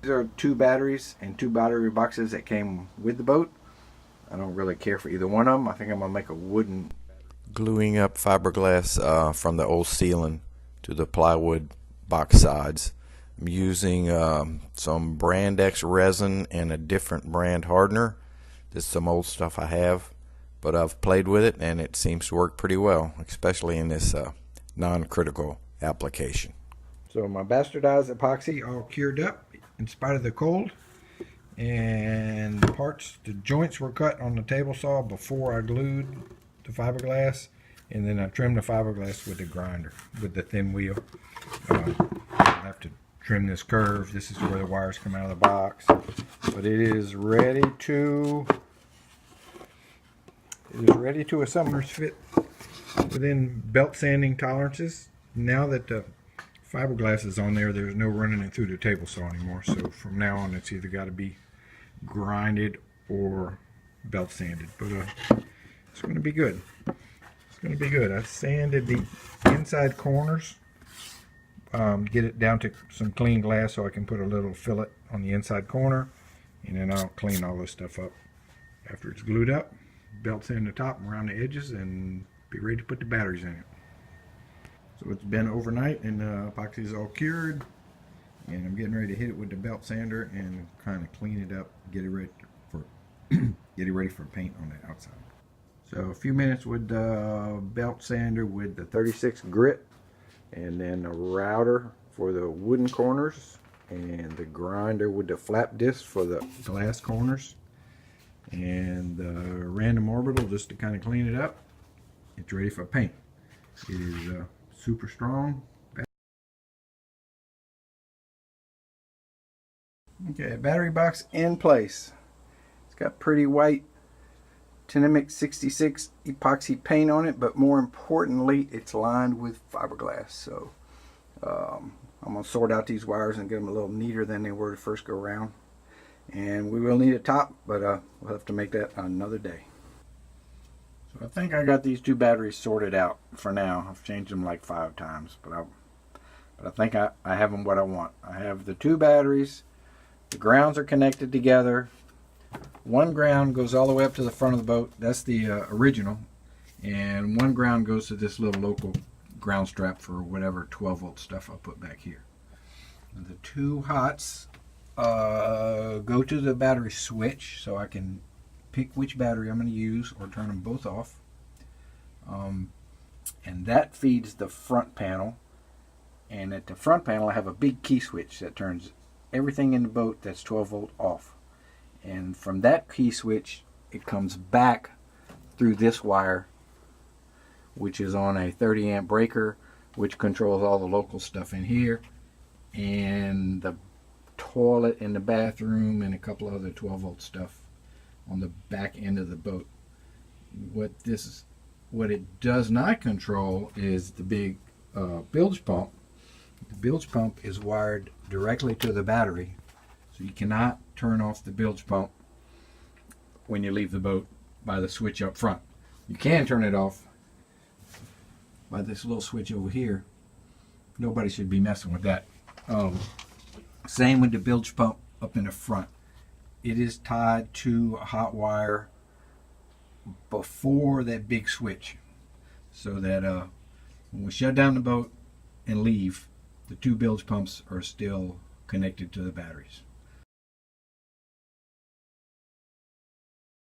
These are 2 batteries and 2 battery boxes that came with the boat. I don't really care for either one of them. I think I'm going to make a wooden gluing up fiberglass from the old ceiling to the plywood box sides. I'm using some brand X resin and a different brand hardener. This is some old stuff I have, but I've played with it and it seems to work pretty well, especially in this non-critical application. So my bastardized epoxy all cured up in spite of the cold, and the joints were cut on the table saw before I glued the fiberglass, and then I trimmed the fiberglass with the grinder, with the thin wheel. I have to trim this curve. This is where the wires come out of the box, but it is ready to a summer's fit within belt sanding tolerances. Now that the fiberglass is on there, there's no running it through the table saw anymore, so from now on it's either got to be grinded or belt sanded, but it's going to be good. It's going to be good. I sanded the inside corners, get it down to some clean glass so I can put a little fillet on the inside corner, and then I'll clean all this stuff up after it's glued up, belt sand the top and around the edges, and be ready to put the batteries in it. So it's been overnight and the epoxy is all cured, and I'm getting ready to hit it with the belt sander and kind of clean it up, get it ready for paint on the outside. So a few minutes with the belt sander with the 36 grit, and then a router for the wooden corners, and the grinder with the flap disc for the glass corners, and the random orbital just to kind of clean it up. It's ready for paint. It is super strong. Okay, battery box in place. It's got pretty white Tenemic 66 epoxy paint on it, but more importantly, it's lined with fiberglass. So I'm going to sort out these wires and get them a little neater than they were to first go around. And we will need a top, but we'll have to make that another day. So I think I got these 2 batteries sorted out for now. I've changed them like 5 times, but I think I have them what I want. I have the 2 batteries. The grounds are connected together. One ground goes all the way up to the front of the boat. That's the original. And one ground goes to this little local ground strap for whatever 12-volt stuff I'll put back here. And the 2 hots go to the battery switch, so I can pick which battery I'm going to use or turn them both off. And that feeds the front panel. And at the front panel I have a big key switch that turns everything in the boat that's 12-volt off. And from that key switch it comes back through this wire, which is on a 30-amp breaker, which controls all the local stuff in here, and the toilet in the bathroom, and a couple other 12-volt stuff on the back end of the boat. What it does not control is the big bilge pump. The bilge pump is wired directly to the battery, so you cannot turn off the bilge pump when you leave the boat by the switch up front. You can turn it off by this little switch over here. Nobody should be messing with that. Same with the bilge pump up in the front. It is tied to a hot wire before that big switch, so that when we shut down the boat and leave, the 2 bilge pumps are still connected to the batteries.